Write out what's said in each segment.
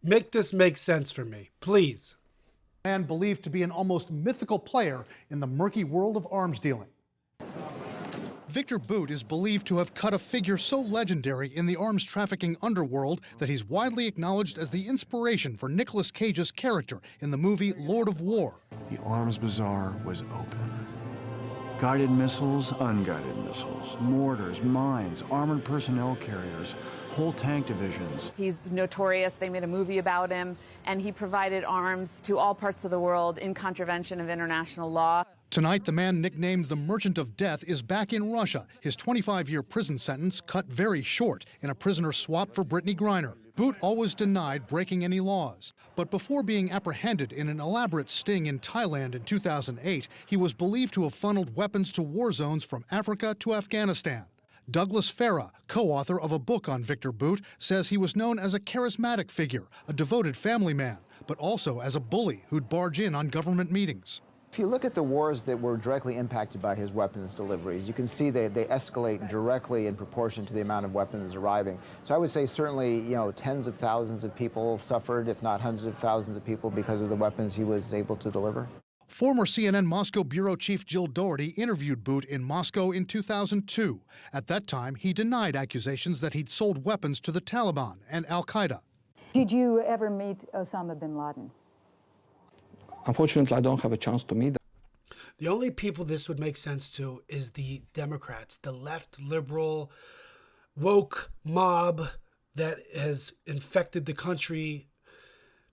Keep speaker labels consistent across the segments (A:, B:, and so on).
A: Make this make sense for me, please.
B: Man believed to be an almost mythical player in the murky world of arms dealing. Victor Boot is believed to have cut a figure so legendary in the arms trafficking underworld that he's widely acknowledged as the inspiration for Nicolas Cage's character in the movie Lord of War.
C: The arms bazaar was open. Guided missiles, unguided missiles, mortars, mines, armored personnel carriers, whole tank divisions.
D: He's notorious. They made a movie about him, and he provided arms to all parts of the world in contravention of international law.
B: Tonight, the man nicknamed the Merchant of Death is back in Russia. His 25-year prison sentence cut very short in a prisoner swap for Brittany Griner. Boot always denied breaking any laws. But before being apprehended in an elaborate sting in Thailand in 2008, he was believed to have funneled weapons to war zones from Africa to Afghanistan. Douglas Farah, co-author of a book on Victor Boot, says he was known as a charismatic figure, a devoted family man, but also as a bully who'd barge in on government meetings.
E: If you look at the wars that were directly impacted by his weapons deliveries, you can see they escalate directly in proportion to the amount of weapons arriving. So I would say certainly, tens of thousands of people suffered, if not hundreds of thousands of people, because of the weapons he was able to deliver.
B: Former CNN Moscow bureau chief Jill Doherty interviewed Boot in Moscow in 2002. At that time, he denied accusations that he'd sold weapons to the Taliban and al-Qaeda.
F: Did you ever meet Osama bin Laden?
G: Unfortunately, I don't have a chance to meet them.
A: The only people this would make sense to is the Democrats, the left, liberal, woke mob that has infected the country,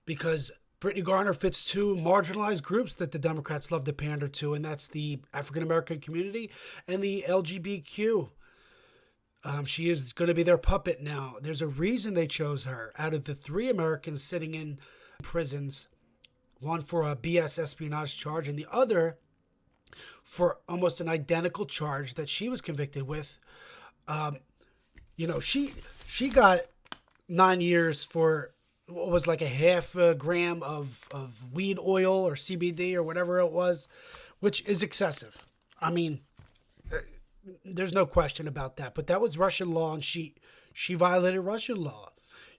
A: because Brittany Griner fits two marginalized groups that the Democrats love to pander to, and that's the African-American community and the LGBTQ. She is going to be their puppet now. There's a reason they chose her. Out of the 3 Americans sitting in prisons, one for a BS espionage charge and the other for almost an identical charge that she was convicted with. She got 9 years for what was like a half a gram of weed oil or CBD or whatever it was, which is excessive. I mean, there's no question about that. But that was Russian law, and she violated Russian law.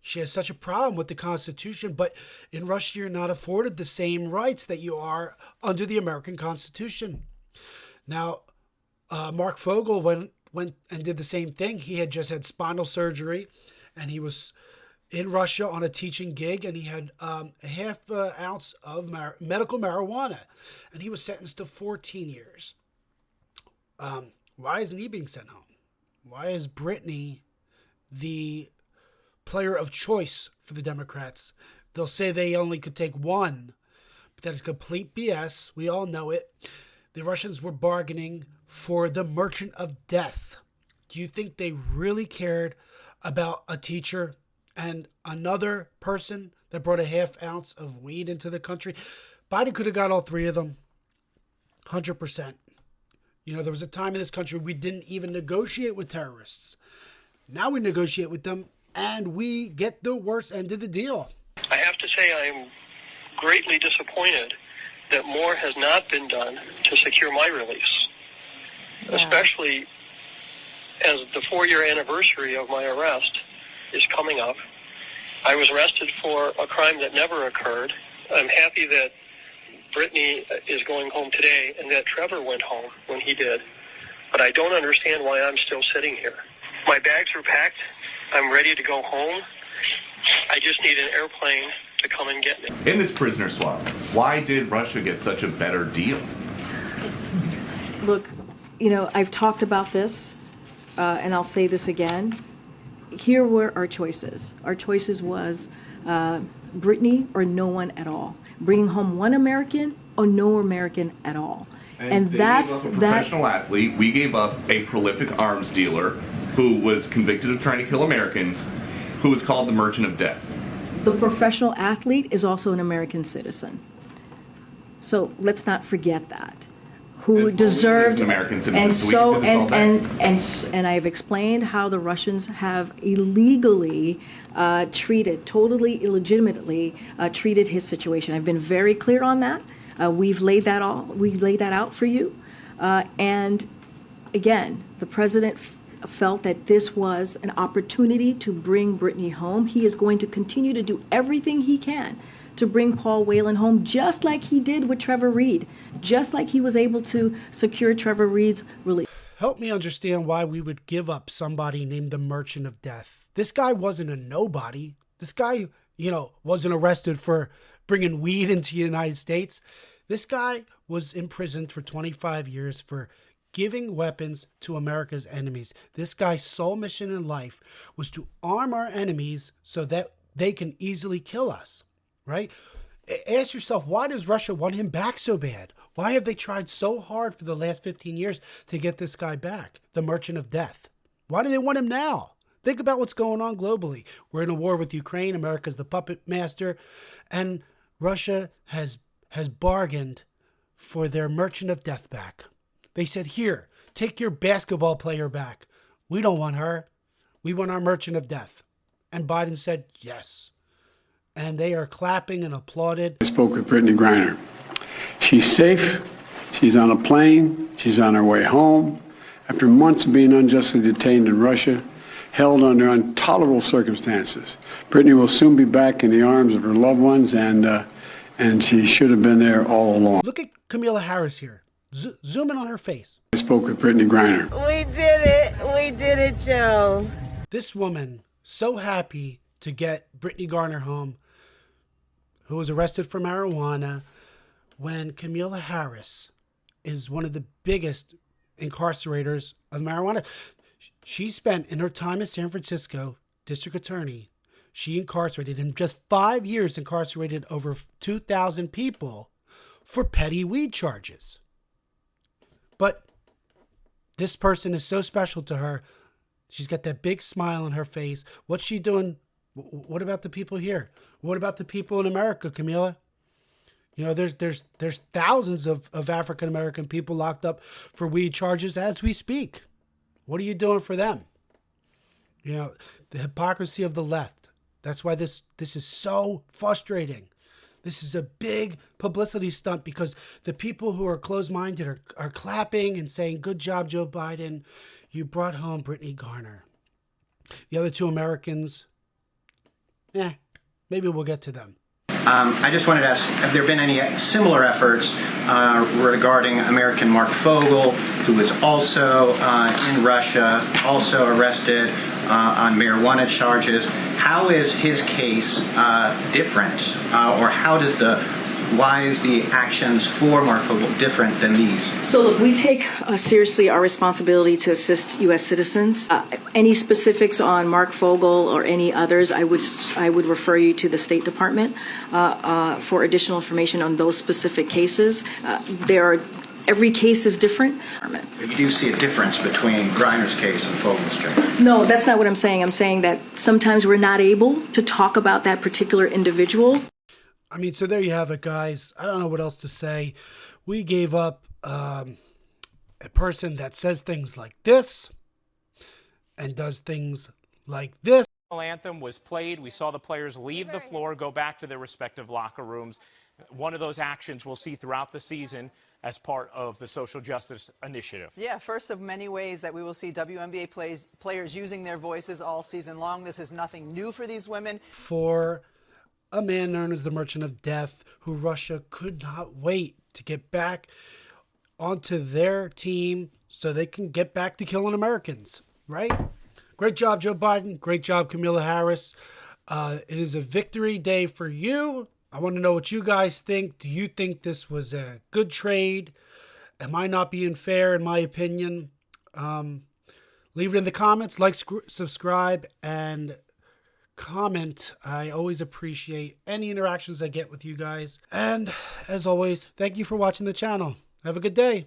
A: She has such a problem with the Constitution, but in Russia, you're not afforded the same rights that you are under the American Constitution. Now, Mark Fogel went and did the same thing. He had just had spinal surgery, and he was in Russia on a teaching gig, and he had a half ounce of medical marijuana, and he was sentenced to 14 years. Why isn't he being sent home? Why is Brittany the player of choice for the Democrats? They'll say they only could take one, but that is complete BS. We all know it. The Russians were bargaining for the Merchant of Death. Do you think they really cared about a teacher and another person that brought a half ounce of weed into the country? Biden could have got all 3 of them. 100%. There was a time in this country we didn't even negotiate with terrorists. Now we negotiate with them, and we get the worst end of the deal.
H: I have to say I am greatly disappointed that more has not been done to secure my release, especially as the 4-year anniversary of my arrest is coming up. I was arrested for a crime that never occurred. I'm happy that Brittany is going home today and that Trevor went home when he did, but I don't understand why I'm still sitting here. My bags are packed. I'm ready to go home. I just need an airplane to come and get me.
I: In this prisoner swap, why did Russia get such a better deal?
J: Look, I've talked about this, and I'll say this again. Here were our choices. Our choices was Brittany or no one at all. Bringing home one American or no American at all. And that's
I: a professional athlete. We gave up a prolific arms dealer who was convicted of trying to kill Americans, who was called the Merchant of Death.
J: The professional athlete is also an American citizen. So let's not forget that. Who deserved
I: an American citizen.
J: And I've explained how the Russians have illegally totally illegitimately treated his situation. I've been very clear on that. We've laid that out for you. And again, the president felt that this was an opportunity to bring Brittany home. He is going to continue to do everything he can to bring Paul Whelan home, just like he did with Trevor Reed, just like he was able to secure Trevor Reed's release.
A: Help me understand why we would give up somebody named the Merchant of Death. This guy wasn't a nobody. This guy, wasn't arrested for bringing weed into the United States. This guy was imprisoned for 25 years for giving weapons to America's enemies. This guy's sole mission in life was to arm our enemies so that they can easily kill us, right? Ask yourself, why does Russia want him back so bad? Why have they tried so hard for the last 15 years to get this guy back, the Merchant of Death? Why do they want him now? Think about what's going on globally. We're in a war with Ukraine. America's the puppet master. And Russia has bargained for their Merchant of Death back. They said, here, take your basketball player back. We don't want her. We want our Merchant of Death. And Biden said, yes. And they are clapping and applauded.
K: I spoke with Brittany Griner. She's safe. She's on a plane. She's on her way home. After months of being unjustly detained in Russia, held under intolerable circumstances. Brittany will soon be back in the arms of her loved ones, and she should have been there all along.
A: Look at Kamala Harris here. Zoom in on her face.
K: I spoke with Brittany Griner.
L: We did it. We did it, Joe.
A: This woman, so happy to get Brittany Griner home, who was arrested for marijuana, when Kamala Harris is one of the biggest incarcerators of marijuana. She spent, in her time as San Francisco district attorney, she incarcerated, in just 5 years, incarcerated over 2,000 people for petty weed charges. But this person is so special to her. She's got that big smile on her face. What's she doing? What about the people here? What about the people in America, Camila? There's thousands of African-American people locked up for weed charges as we speak. What are you doing for them? The hypocrisy of the left. That's why this is so frustrating. This is a big publicity stunt because the people who are closed-minded are clapping and saying, good job, Joe Biden. You brought home Brittany Griner. The other two Americans, maybe we'll get to them.
M: I just wanted to ask, have there been any similar efforts regarding American Mark Fogel, who is also in Russia, also arrested on marijuana charges? How is his case different, or why is the actions for Mark Fogel different than these?
J: So look, we take seriously our responsibility to assist U.S. citizens. Any specifics on Mark Fogel or any others, I would refer you to the State Department for additional information on those specific cases. Every case is different.
M: But you do see a difference between Griner's case and Fogel's case?
J: No, that's not what I'm saying. I'm saying that sometimes we're not able to talk about that particular individual.
A: So there you have it, guys. I don't know what else to say. We gave up a person that says things like this and does things like this.
N: Anthem was played. We saw the players leave the floor, go back to their respective locker rooms. One of those actions we'll see throughout the season as part of the social justice initiative.
O: Yeah, first of many ways that we will see WNBA players using their voices all season long. This is nothing new for these women.
A: For a man known as the Merchant of Death, who Russia could not wait to get back onto their team so they can get back to killing Americans, right? Great job, Joe Biden. Great job, Kamala Harris. It is a victory day for you. I want to know what you guys think. Do you think this was a good trade? Am I not being fair in my opinion? Leave it in the comments. Like, subscribe, and comment. I always appreciate any interactions I get with you guys. And as always, thank you for watching the channel. Have a good day.